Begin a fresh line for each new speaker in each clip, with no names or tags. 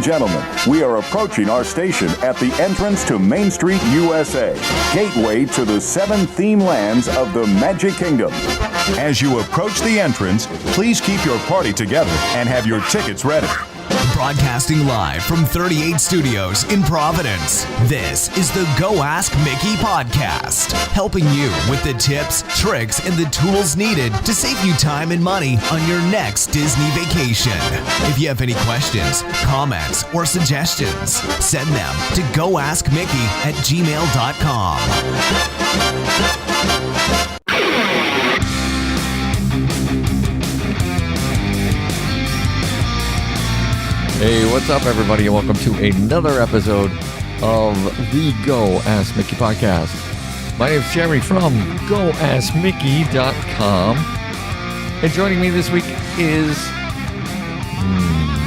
gentlemen, we are approaching our station at the entrance to Main Street, USA, gateway to the 7 theme lands of the Magic Kingdom. As you approach the entrance, please keep your party together and have your tickets ready.
Broadcasting live from 38 Studios in Providence, this is the Go Ask Mickey podcast, helping you with the tips, tricks, and the tools needed to save you time and money on your next Disney vacation. If you have any questions, comments, or suggestions, send them to goaskmickey@gmail.com.
Hey, what's up, everybody, and welcome to another episode of the Go Ask Mickey podcast. My name's Jerry from goaskmickey.com, and joining me this week is,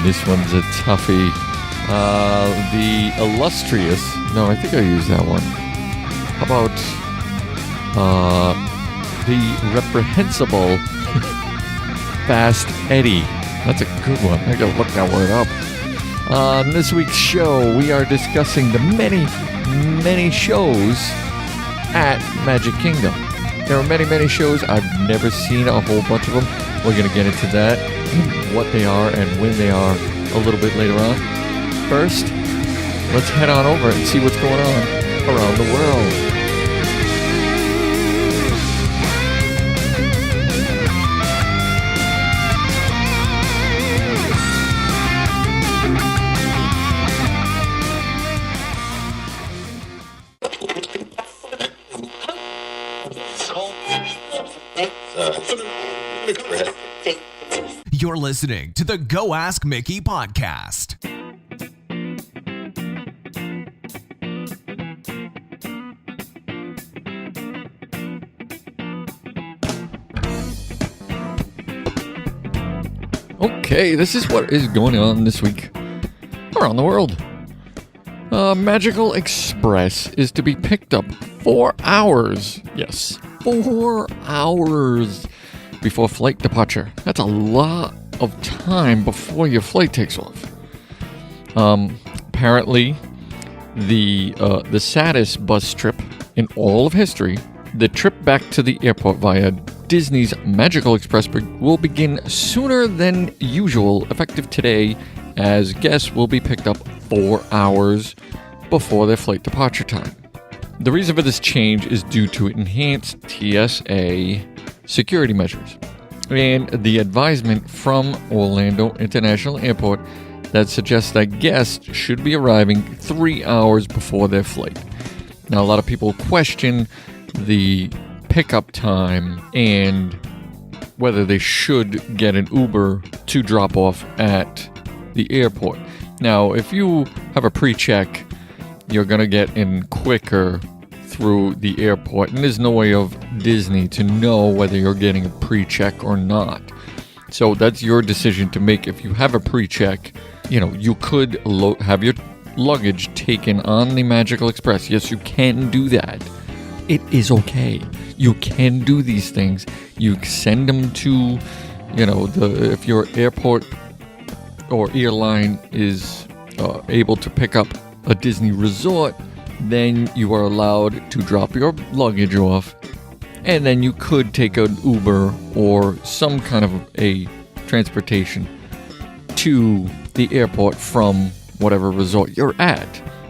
this one's a toughie, the illustrious, no, I think I used that one. How about, the reprehensible Fast Eddie. That's a good one. I gotta look that word up. On this week's show, we are discussing the many shows at Magic Kingdom. There are many shows. I've never seen a whole bunch of them. We're gonna get into that, what they are and when they are, a little bit later on. First, let's head on over and see what's going on around the world.
You're listening to the Go Ask Mickey podcast.
Okay, this is what is going on this week around the world. Magical Express is to be picked up 4 hours. Yes, 4 hours before flight departure. That's a lot of time before your flight takes off. Apparently, the saddest bus trip in all of history, the trip back to the airport via Disney's Magical Express will begin sooner than usual, effective today, as guests will be picked up 4 hours before their flight departure time. The reason for this change is due to enhanced TSA security measures and the advisement from Orlando International Airport that suggests that guests should be arriving 3 hours before their flight. Now, a lot of people question the pickup time and whether they should get an Uber to drop off at the airport. Now, if you have a pre-check, you're going to get in quicker through the airport, and there's no way of Disney to know whether you're getting a pre-check or not. So that's your decision to make. If you have a pre-check, you could have your luggage taken on the Magical Express. Yes, you can do that. It is okay. You can do these things. You send them to, if your airport or airline is able to pick up a Disney resort, then you are allowed to drop your luggage off, and then you could take an Uber or some kind of a transportation to the airport from whatever resort you're at.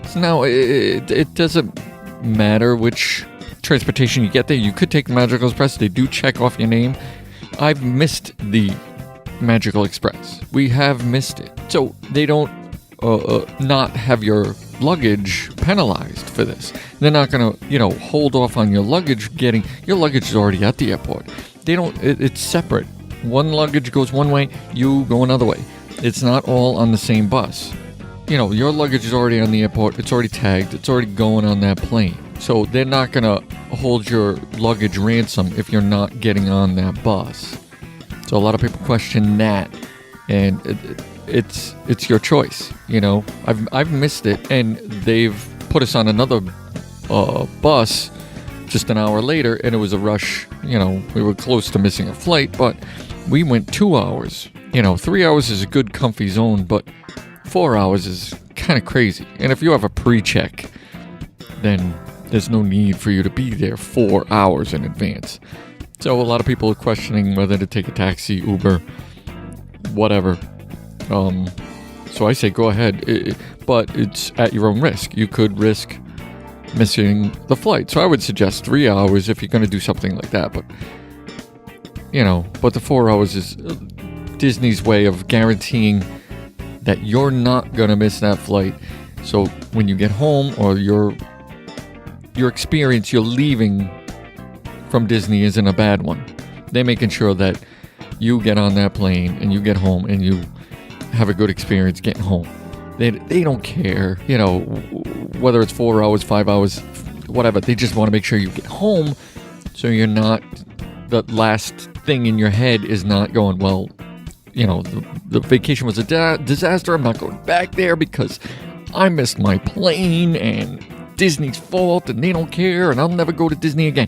So now it doesn't matter which transportation you get there. You could take the Magical Express. They do check off your name. I've missed the Magical Express. We have missed it. So they don't not have your luggage penalized for this. They're not going to, hold off on your luggage. Your luggage is already at the airport. It's separate. One luggage goes one way, you go another way. It's not all on the same bus. Your luggage is already on the airport. It's already tagged. It's already going on that plane. So they're not going to hold your luggage ransom if you're not getting on that bus. So a lot of people question that, and it's your choice. I've missed it, and they've put us on another bus just an hour later, and it was a rush. We were close to missing a flight, but we went 2 hours. 3 hours is a good comfy zone, but 4 hours is kind of crazy. And if you have a pre-check, then there's no need for you to be there 4 hours in advance. So a lot of people are questioning whether to take a taxi, Uber, whatever. So I say go ahead, but it's at your own risk. You could risk missing the flight. So I would suggest 3 hours if you're going to do something like that. But, but the 4 hours is Disney's way of guaranteeing that you're not going to miss that flight. So when you get home or your experience, you're leaving from Disney isn't a bad one. They're making sure that you get on that plane and you get home and you have a good experience getting home. They don't care, whether it's 4 hours, 5 hours, whatever. They just want to make sure you get home so you're not, the last thing in your head is not going, well, the vacation was a disaster. I'm not going back there because I missed my plane and Disney's fault and they don't care and I'll never go to Disney again.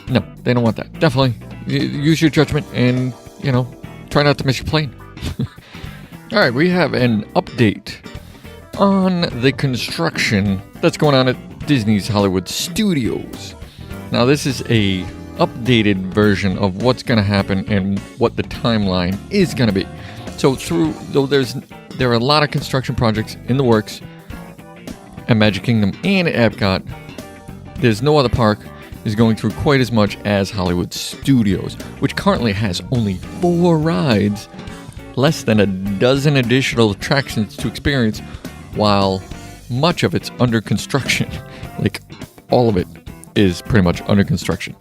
No, they don't want that. Definitely use your judgment and, try not to miss your plane. All right, we have an update on the construction that's going on at Disney's Hollywood Studios. Now, this is a updated version of what's going to happen and what the timeline is going to be. So there are a lot of construction projects in the works at Magic Kingdom and at Epcot. There's no other park is going through quite as much as Hollywood Studios, which currently has only 4 rides, less than a dozen additional attractions to experience, while much of it's under construction. Like, all of it is pretty much under construction.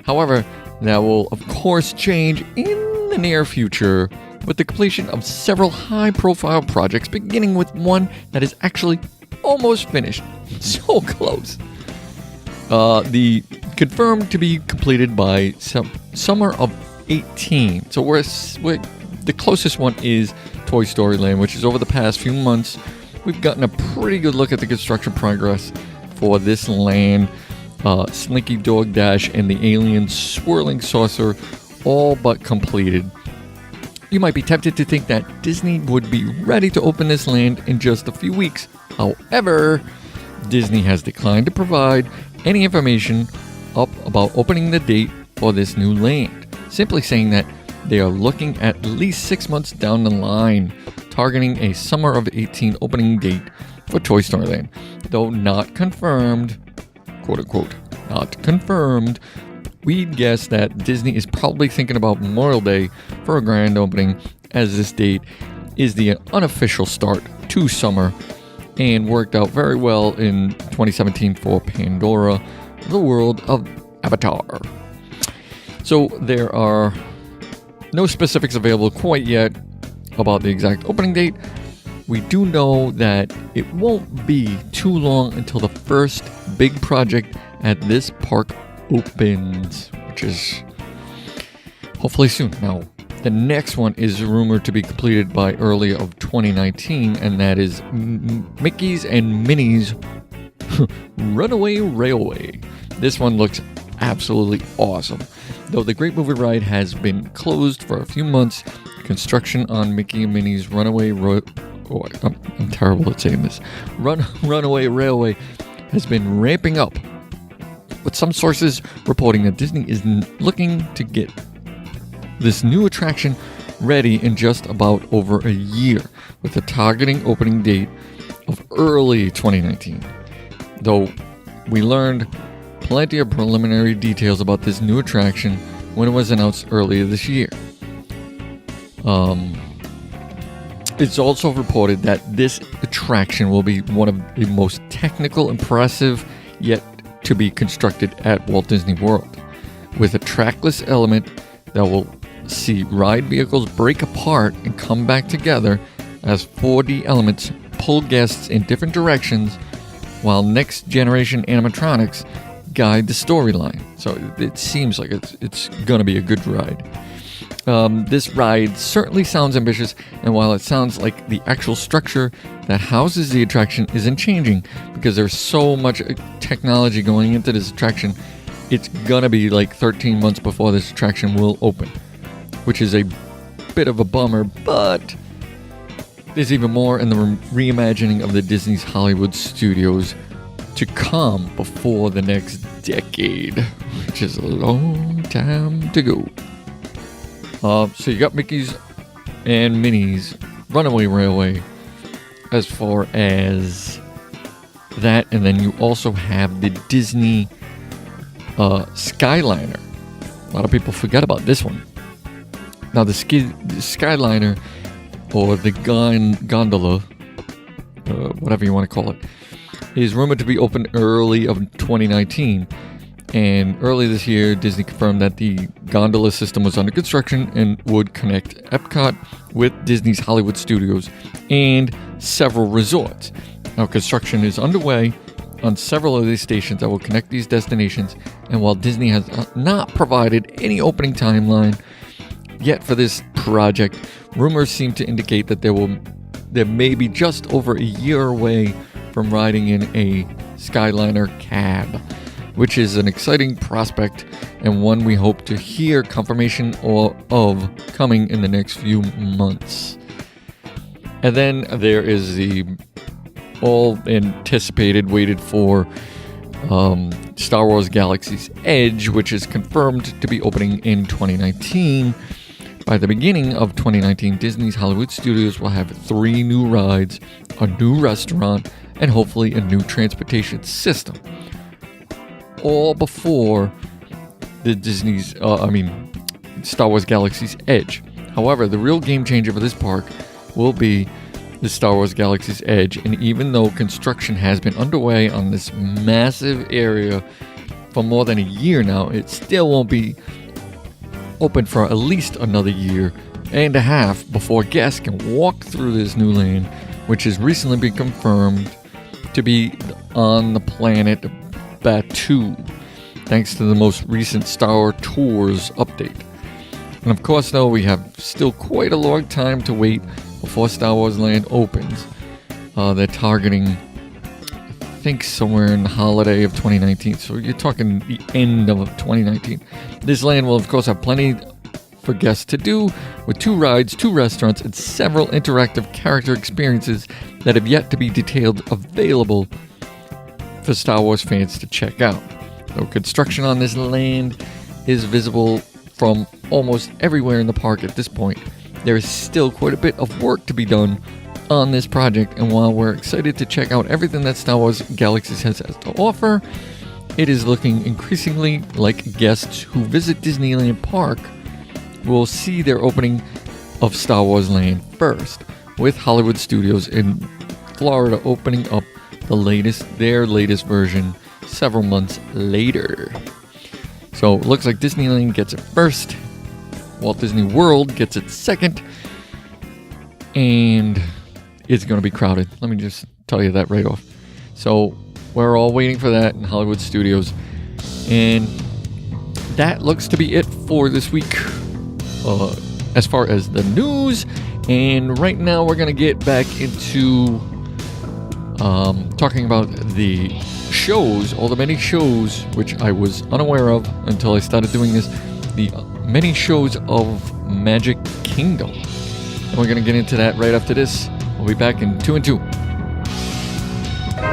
However, that will, of course, change in the near future with the completion of several high-profile projects, beginning with one that is actually almost finished. So close. The confirmed to be completed by summer of 18. So we're the closest one is Toy Story Land, which is over the past few months. We've gotten a pretty good look at the construction progress for this land. Slinky Dog Dash and the Alien Swirling Saucer all but completed. You might be tempted to think that Disney would be ready to open this land in just a few weeks. However, Disney has declined to provide any information about opening the date for this new land, simply saying that they are looking at least 6 months down the line, targeting a summer of 18 opening date for Toy Story Land, though not confirmed, quote-unquote, not confirmed. We'd guess that Disney is probably thinking about Memorial Day for a grand opening, as this date is the unofficial start to summer and worked out very well in 2017 for Pandora, the World of Avatar. So there are no specifics available quite yet about the exact opening date. We do know that it won't be too long until the first big project at this park opens, which is hopefully soon. Now, the next one is rumored to be completed by early of 2019, and that is Mickey's and Minnie's Runaway Railway. This one looks absolutely awesome. Though the Great Movie Ride has been closed for a few months, construction on Mickey and Minnie's I'm terrible at saying this. Runaway Railway has been ramping up, with some sources reporting that Disney is looking to get this new attraction ready in just about over a year, with a targeting opening date of early 2019. Though we learned plenty of preliminary details about this new attraction when it was announced earlier this year. It's also reported that this attraction will be one of the most technical, impressive, yet to be constructed at Walt Disney World, with a trackless element that will see ride vehicles break apart and come back together as 4D elements pull guests in different directions, while next generation animatronics guide the storyline. So it seems like it's gonna be a good ride. This ride certainly sounds ambitious, and while it sounds like the actual structure that houses the attraction isn't changing, because there's so much technology going into this attraction, it's gonna be like 13 months before this attraction will open, which is a bit of a bummer, but there's even more in the reimagining of the Disney's Hollywood studios to come before the next decade, which is a long time to go. So you got Mickey's and Minnie's Runaway Railway as far as that, and then you also have the Disney Skyliner. A lot of people forget about this one. Now the Skyliner, or the gondola, whatever you want to call it, is rumored to be open early of 2019. And early this year, Disney confirmed that the gondola system was under construction and would connect Epcot with Disney's Hollywood studios and several resorts. Now, construction is underway on several of these stations that will connect these destinations, and while Disney has not provided any opening timeline yet for this project, rumors seem to indicate that there may be just over a year away from riding in a Skyliner cab, which is an exciting prospect and one we hope to hear confirmation of coming in the next few months. And then there is the all anticipated, waited for Star Wars Galaxy's Edge, which is confirmed to be opening in 2019. By the beginning of 2019, Disney's Hollywood Studios will have 3 new rides, a new restaurant, and hopefully a new transportation system. All before the Star Wars Galaxy's Edge. However, the real game changer for this park will be the Star Wars Galaxy's Edge, and even though construction has been underway on this massive area for more than a year now, it still won't be open for at least another year and a half before guests can walk through this new land, which has recently been confirmed to be on the planet Batuu, thanks to the most recent Star Wars Tours update. And of course, though, we have still quite a long time to wait before Star Wars Land opens. They're targeting, I think, somewhere in the holiday of 2019. So you're talking the end of 2019. This land will, of course, have plenty for guests to do, with 2 rides, 2 restaurants, and several interactive character experiences that have yet to be detailed available for Star Wars fans to check out. Though construction on this land is visible from almost everywhere in the park at this point, there is still quite a bit of work to be done on this project, and while we're excited to check out everything that Star Wars Galaxies has to offer, it is looking increasingly like guests who visit Disneyland Park will see their opening of Star Wars Land first, with Hollywood Studios in Florida opening up their latest version several months later. So it looks like Disneyland gets it first, Walt Disney World gets it second, and it's going to be crowded. Let me just tell you that right off. So we're all waiting for that in Hollywood Studios, and that looks to be it for this week as far as the news. And right now we're going to get back into talking about the shows, all the many shows which I was unaware of until I started doing this, the many shows of Magic Kingdom. And we're going to get into that right after this. We'll be back in 2 and 2.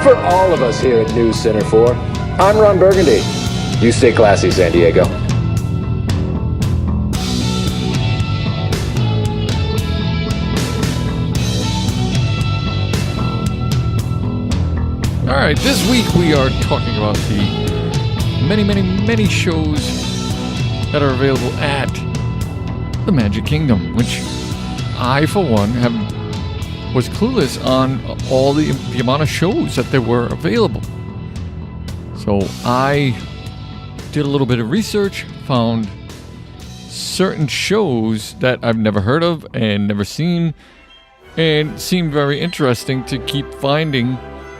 For all of us here at News Center 4, I'm Ron Burgundy. You stay classy, San Diego.
All right, this week we are talking about the many shows that are available at the Magic Kingdom, which I, for one, was clueless on all the amount of shows that there were available. So I did a little bit of research, found certain shows that I've never heard of and never seen, and seemed very interesting to keep finding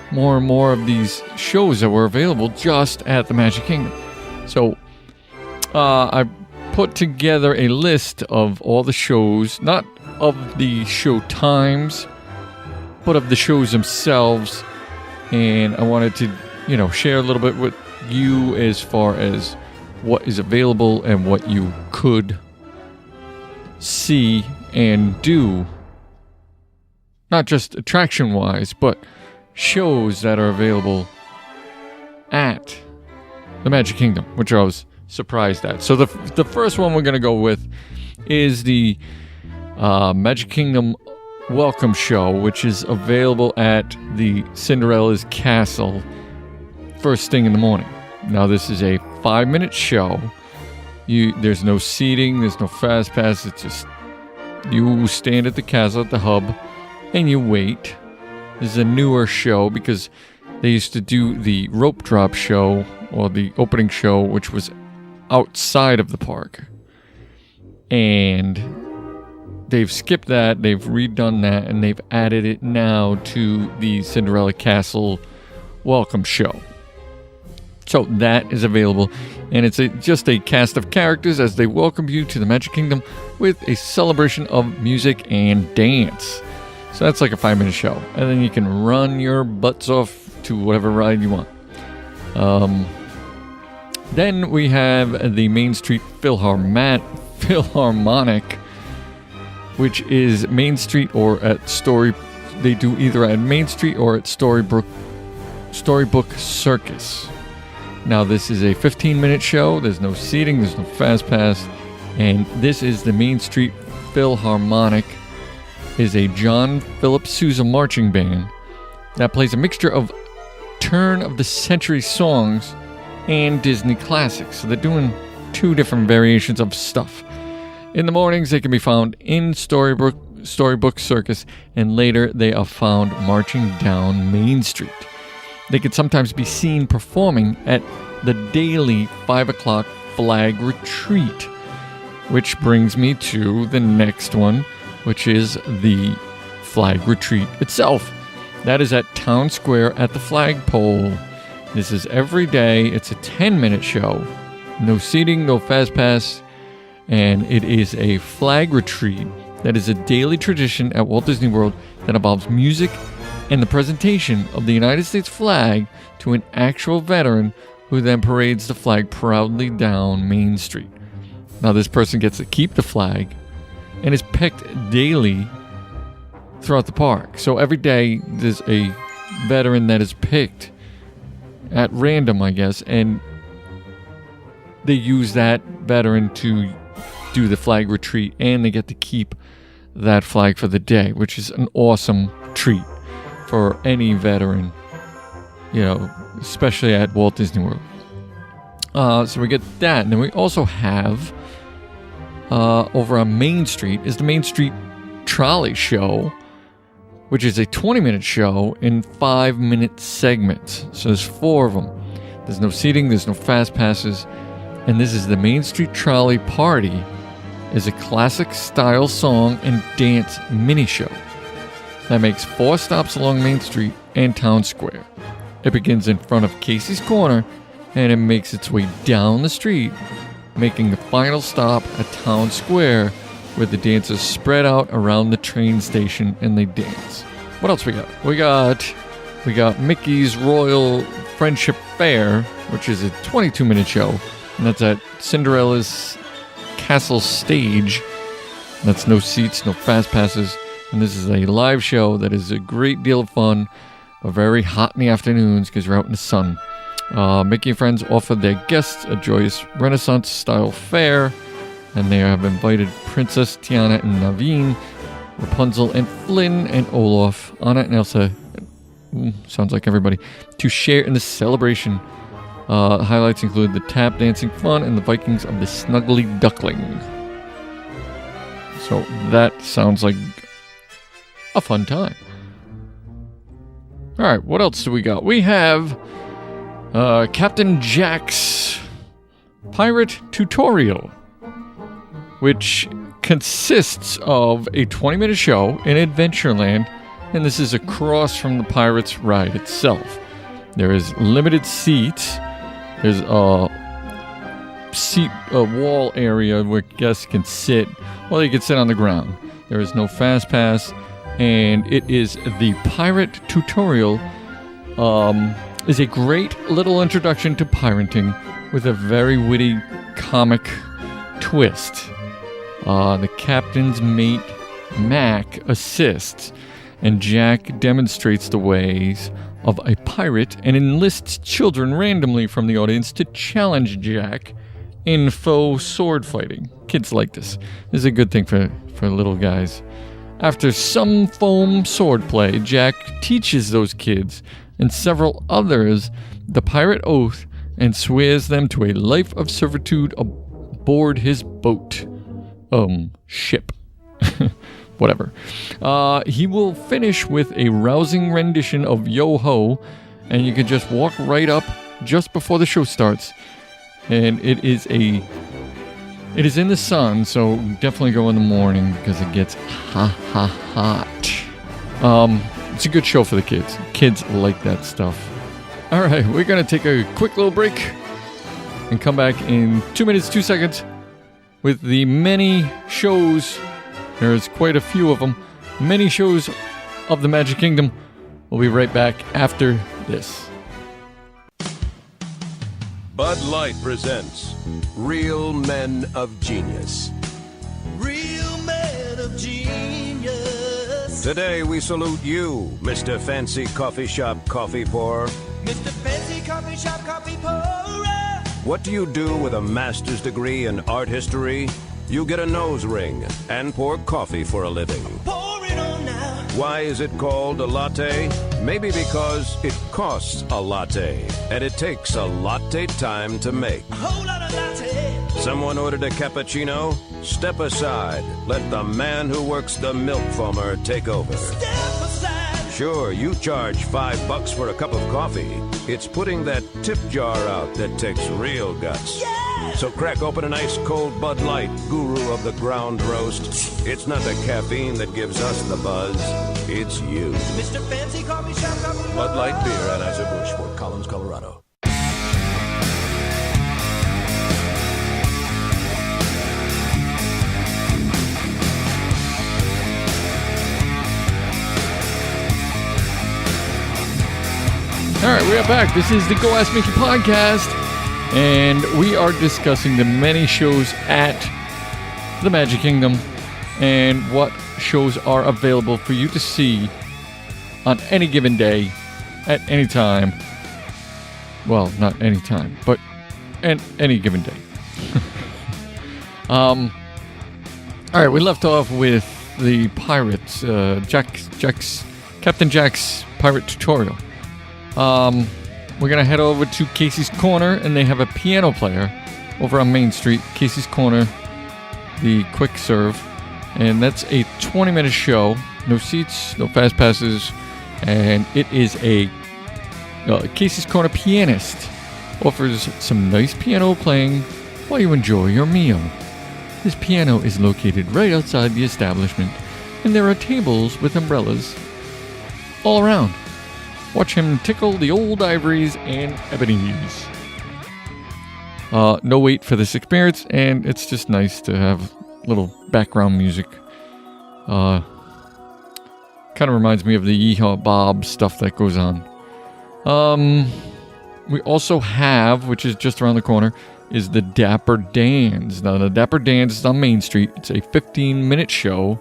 more and more of these shows that were available just at the Magic Kingdom. So I put together a list of all the shows, not of the show times, but of the shows themselves, and I wanted to, share a little bit with you as far as what is available and what you could see and do not just attraction-wise, but shows that are available at the Magic Kingdom, which I was surprised at. So the first one we're going to go with is the Magic Kingdom Welcome Show, which is available at the Cinderella's Castle first thing in the morning. Now, this is a 5-minute show. There's no seating, there's no fast pass. It's just you stand at the castle at the hub and you wait. This is a newer show because they used to do the rope drop show or the opening show, which was outside of the park. And they've skipped that, they've redone that, and they've added it now to the Cinderella Castle Welcome Show. So that is available, and it's just a cast of characters as they welcome you to the Magic Kingdom with a celebration of music and dance. So that's like a 5-minute show, and then you can run your butts off to whatever ride you want. Then we have the Main Street Philharmonic, which is Main Street or at They do either at Main Street or at Storybook Circus. Now, this is a 15-minute show. There's no seating. There's no fast pass. And this is the Main Street Philharmonic. Is a John Philip Sousa marching band that plays a mixture of turn-of-the-century songs and Disney classics. So they're doing 2 different variations of stuff. In the mornings, they can be found in Storybook Circus, and later they are found marching down Main Street. They can sometimes be seen performing at the daily 5 o'clock flag retreat, which brings me to the next one, which is the flag retreat itself. That is at Town Square at the flagpole. This is every day. It's a 10-minute show. No seating, no fast pass, and it is a flag retreat that is a daily tradition at Walt Disney World that involves music and the presentation of the United States flag to an actual veteran who then parades the flag proudly down Main Street. Now, this person gets to keep the flag and is picked daily throughout the park. So every day there's a veteran that is picked at random, I guess, and they use that veteran to do the flag retreat, and they get to keep that flag for the day, which is an awesome treat for any veteran, especially at Walt Disney World. So we get that, and then we also have over on Main Street is the Main Street Trolley Show, which is a 20-minute show in 5-minute segments. So there's 4 of them. There's no seating, there's no fast passes, and this is the Main Street Trolley Party. Is a classic style song and dance mini show that makes 4 stops along Main Street and Town Square. It begins in front of Casey's Corner and it makes its way down the street, making the final stop at Town Square, where the dancers spread out around the train station and they dance. What else we got? We got Mickey's Royal Friendship Fair, which is a 22-minute show, and that's at Cinderella's Castle Stage. That's no seats, no fast passes, and this is a live show that is a great deal of fun, but very hot in the afternoons because you're out in the sun. Mickey and friends offer their guests a joyous Renaissance-style fair, and they have invited Princess Tiana and Naveen, Rapunzel and Flynn and Olaf, Anna and Elsa, sounds like everybody, to share in the celebration. Highlights include the tap dancing fun and the Vikings of the Snuggly Duckling. So that sounds like a fun time. Alright, what else do we got? We have Captain Jack's Pirate Tutorial, which consists of a 20-minute show in Adventureland, and this is across from the Pirates ride itself. There is limited seats. There's a wall area where guests can sit, or they can sit on the ground. There is no fast pass, and it is the Pirate Tutorial. Is a great little introduction to pirating with a very witty comic twist. The captain's mate, Mac, assists, and Jack demonstrates the ways of a pirate and enlists children randomly from the audience to challenge Jack in faux sword fighting. Kids like this. This is a good thing for little guys. After some foam sword play, Jack teaches those kids and several others the pirate oath and swears them to a life of servitude aboard his boat. Ship. Whatever. He will finish with a rousing rendition of Yo-Ho, and you can just walk right up just before the show starts. And it is in the sun, so definitely go in the morning because it gets hot. It's a good show for the kids. Kids like that stuff. All right, we're going to take a quick little break and come back in 2 minutes, 2 seconds with the many shows. There's quite a few of them. Many shows of the Magic Kingdom. We'll be right back after this.
Bud Light presents Real Men of Genius.
Real men of genius.
Today we salute you, Mr. Fancy Coffee Shop Coffee Pourer.
Mr. Fancy Coffee Shop Coffee Pourer.
What do you do with a master's degree in art history? You get a nose ring and pour coffee for a living.
Pour it on now.
Why is it called a latte? Maybe because it costs a latte, and it takes a latte time to make.
A whole lot of latte.
Someone ordered a cappuccino? Step aside. Let the man who works the milk foamer take over.
Step aside.
Sure, you charge $5 for a cup of coffee. It's putting that tip jar out that takes real guts.
Yeah.
So crack open an ice cold Bud Light, guru of the ground roast. It's not the caffeine that gives us the buzz. It's you.
Mr. Fancy Coffee Shop Coffee Pourer.
Bud Light Beer, Anheuser-Busch, Fort Collins, Colorado.
All right, we are back. This is the Go Ask Mickey podcast, and we are discussing the many shows at the Magic Kingdom and what shows are available for you to see on any given day, at any time. Well, not any time, but at any given day. All right, we left off with the pirates, Captain Jack's pirate tutorial. We're gonna head over to Casey's Corner, and they have a piano player over on Main Street. Casey's Corner, the quick serve, and that's a 20-minute show. No seats, no fast passes, and it is a Casey's Corner pianist offers some nice piano playing while you enjoy your meal. His piano is located right outside the establishment, and there are tables with umbrellas all around. Watch him tickle the old ivories and ebonies. No wait for this experience, and it's just nice to have little background music. Kind of reminds me of the Yeehaw Bob stuff that goes on. We also have, which is just around the corner, is the Dapper Dans. Now, the Dapper Dans is on Main Street. It's a 15-minute show.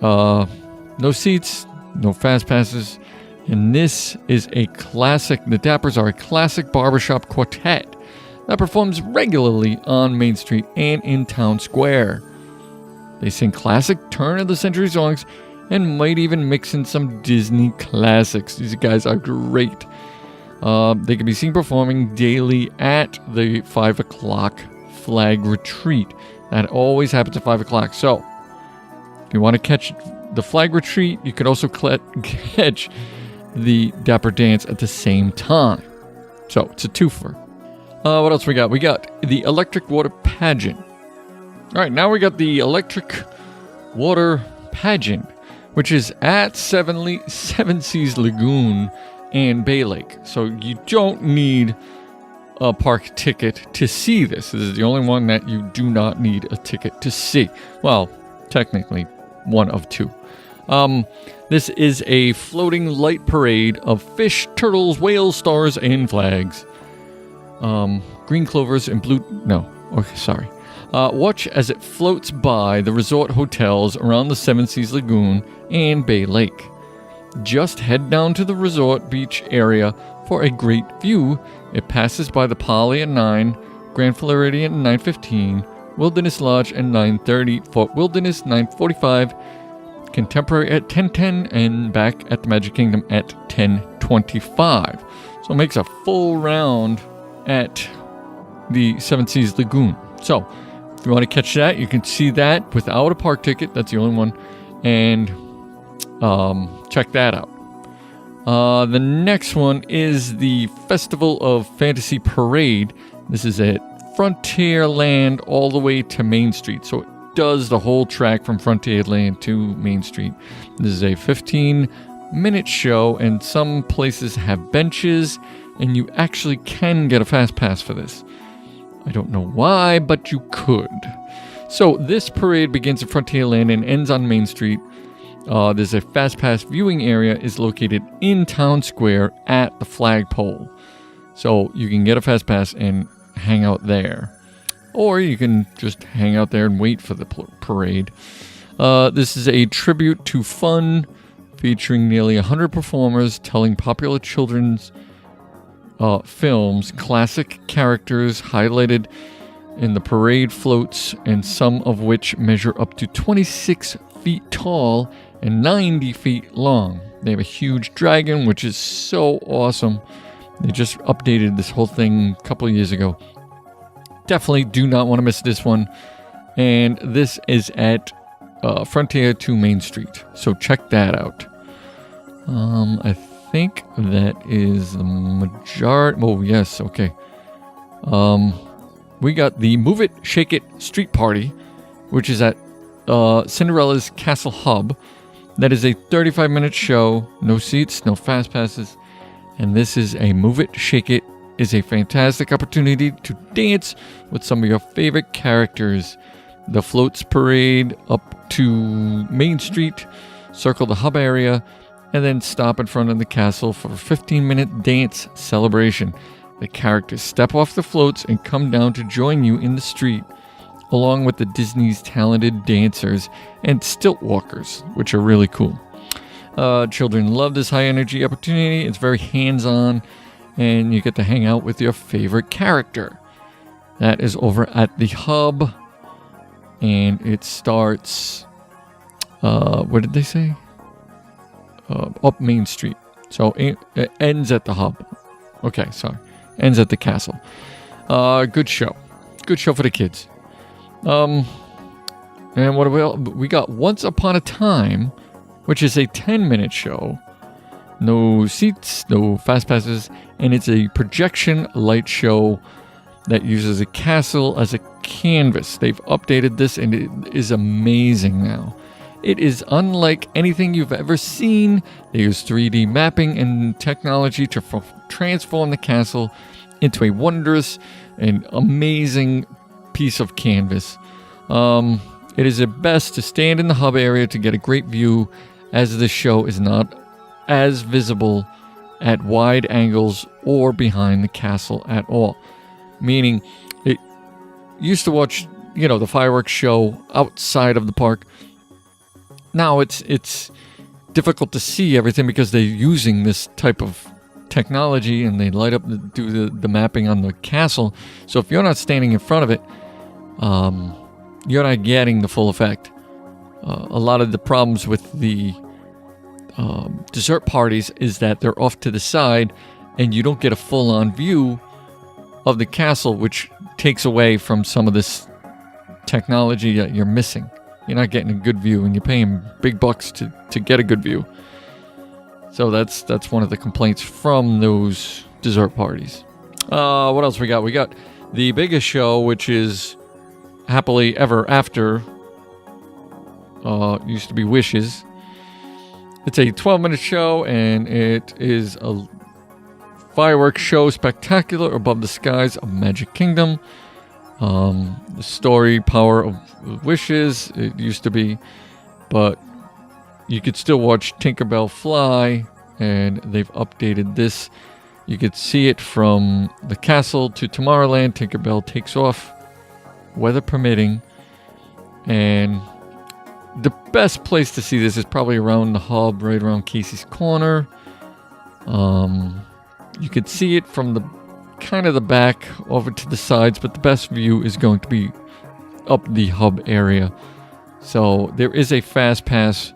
No seats, no fast passes. And this is a classic. The Dappers are a classic barbershop quartet that performs regularly on Main Street and in Town Square. They sing classic turn-of-the-century songs and might even mix in some Disney classics. These guys are great. They can be seen performing daily at the 5 o'clock flag retreat. That always happens at 5 o'clock. So, if you want to catch the flag retreat, you can also catch the Dapper Dance at the same time. So, it's a twofer. What else we got? We got the Electric Water Pageant. All right, now we got the Electric Water Pageant, which is at Seven Seas Lagoon and Bay Lake. So you don't need a park ticket to see this. This is the only one that you do not need a ticket to see. Well, technically, one of two. This is a floating light parade of fish, turtles, whales, stars, and flags. Green clovers and blue... No. Okay, sorry. Watch as it floats by the resort hotels around the Seven Seas Lagoon and Bay Lake. Just head down to the resort beach area for a great view. It passes by the Poly at 9, Grand Floridian at 9:15, Wilderness Lodge at 9:30, Fort Wilderness 9:45, Contemporary at 10:10, and back at the Magic Kingdom at 10:25. So it makes a full round at the Seven Seas Lagoon. So if you want to catch that, you can see that without a park ticket. That's the only one. And check that out. The next one is the Festival of Fantasy Parade. This is at Frontierland all the way to Main Street. So it does the whole track from Frontierland to Main Street. This is a 15-minute show, and some places have benches, and you actually can get a fast pass for this. I don't know why, but you could. So this parade begins at Frontierland and ends on Main Street. There's a fast pass viewing area is located in Town Square at the flagpole. So you can get a fast pass and hang out there. Or you can just hang out there and wait for the parade. This is a tribute to fun, featuring nearly 100 performers telling popular children's films, classic characters highlighted in the parade floats, and some of which measure up to 26 feet tall and 90 feet long. They have a huge dragon, which is so awesome. They just updated this whole thing a couple of years ago. Definitely do not want to miss this one. And this is at Frontier to Main Street. So check that out. I think that is the majority. Oh, yes. Okay. We got the Move It, Shake It Street Party, which is at Cinderella's Castle Hub. That is a 35-minute show. No seats, no fast passes. And this is a Move It, Shake It. Is a fantastic opportunity to dance with some of your favorite characters. The floats parade up to Main Street, circle the hub area, and then stop in front of the castle for a 15-minute dance celebration. The characters step off the floats and come down to join you in the street, along with the Disney's talented dancers and stilt walkers, which are really cool. Children love this high-energy opportunity. It's very hands-on, and you get to hang out with your favorite character. That is over at the hub, and it starts, what did they say? Up Main Street. So it ends at the hub. Okay, sorry. Ends at the castle. Good show. Good show for the kids. And what do we got? Once Upon a Time, which is a 10-minute show. No seats, no fast passes, and it's a projection light show that uses a castle as a canvas. They've updated this, and it is amazing now. It is unlike anything you've ever seen. They use 3D mapping and technology to transform the castle into a wondrous and amazing piece of canvas. It is at best to stand in the hub area to get a great view, as the show is not as visible at wide angles or behind the castle at all. Meaning, it used to watch, the fireworks show outside of the park. Now it's difficult to see everything because they're using this type of technology, and they light up, do the mapping on the castle. So if you're not standing in front of it, you're not getting the full effect. A lot of the problems with the dessert parties is that they're off to the side, and you don't get a full-on view of the castle, which takes away from some of this technology that you're missing. You're not getting a good view, and you're paying big bucks to get a good view. So that's one of the complaints from those dessert parties. What else we got? We got the biggest show, which is Happily Ever After. Used to be Wishes. It's a 12-minute show, and it is a fireworks show spectacular above the skies of Magic Kingdom. The story, Power of Wishes, it used to be, but you could still watch Tinkerbell fly, and they've updated this. You could see it from the castle to Tomorrowland. Tinkerbell takes off weather permitting. And the best place to see this is probably around the hub, right around Casey's Corner. You could see it from the kind of the back over to the sides, but the best view is going to be up the hub area. So there is a fast pass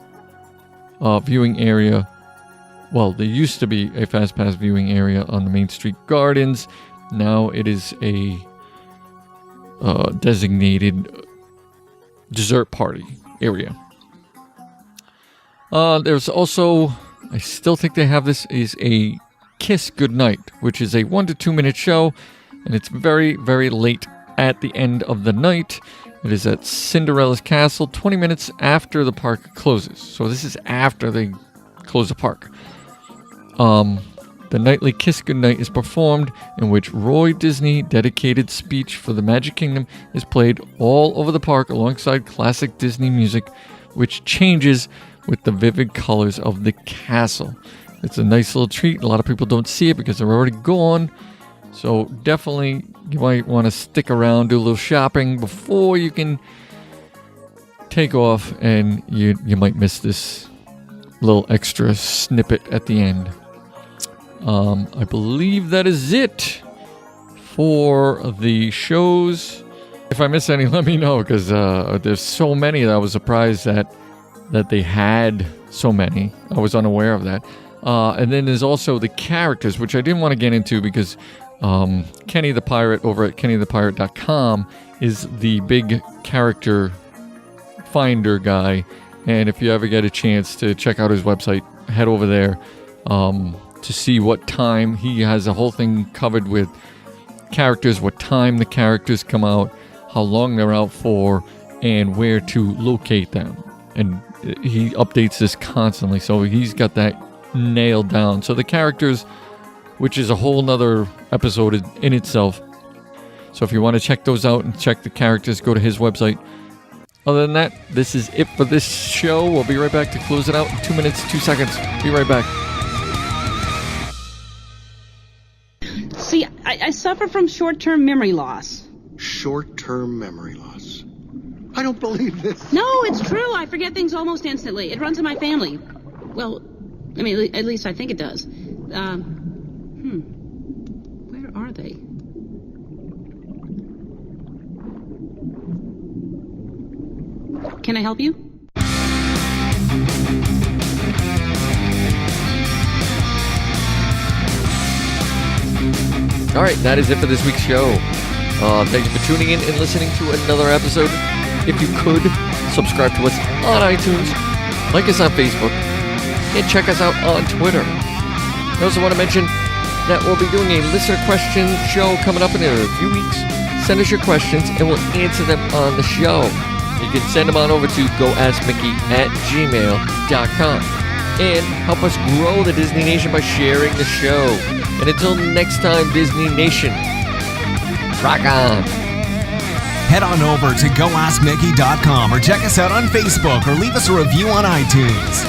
viewing area. Well, there used to be a fast pass viewing area on the Main Street Gardens. Now it is a designated dessert party area. There's also, I still think they have this, is a Kiss Goodnight, which is a 1 to 2 minute show, and it's very, very late at the end of the night. It is at Cinderella's Castle, 20 minutes after the park closes. So this is after they close the park. The nightly Kiss Goodnight is performed, in which Roy Disney dedicated speech for the Magic Kingdom is played all over the park alongside classic Disney music, which changes with the vivid colors of the castle. It's a nice little treat. A lot of people don't see it because they're already gone. So definitely you might want to stick around, do a little shopping before you can take off, and you might miss this little extra snippet at the end. I believe that is it for the shows. If I miss any, let me know, because there's so many that I was surprised that they had so many. I was unaware of that. And then there's also the characters, which I didn't want to get into because Kenny the Pirate over at kennythepirate.com is the big character finder guy. And if you ever get a chance to check out his website, head over there to see what time. He has a whole thing covered with characters, what time the characters come out, how long they're out for, and where to locate them. And he updates this constantly, so he's got that nailed down. So the characters, which is a whole nother episode in itself. So if you want to check those out and check the characters, go to his website. Other than that, this is it for this show. We'll be right back to close it out in 2 minutes, 2 seconds. Be right back.
See, I suffer from short-term memory loss.
Short-term memory loss? I don't believe this.
No, it's true. I forget things almost instantly. It runs in my family. Well, I mean, at least I think it does. Where are they? Can I help you?
All right, that is it for this week's show. Thanks for tuning in and listening to another episode. If you could, subscribe to us on iTunes, like us on Facebook, and check us out on Twitter. I also want to mention that we'll be doing a listener question show coming up in a few weeks. Send us your questions and we'll answer them on the show. You can send them on over to goaskmickey@gmail.com and help us grow the Disney Nation by sharing the show. And until next time, Disney Nation, rock on.
Head on over to goaskmickey.com or check us out on Facebook or leave us a review on iTunes.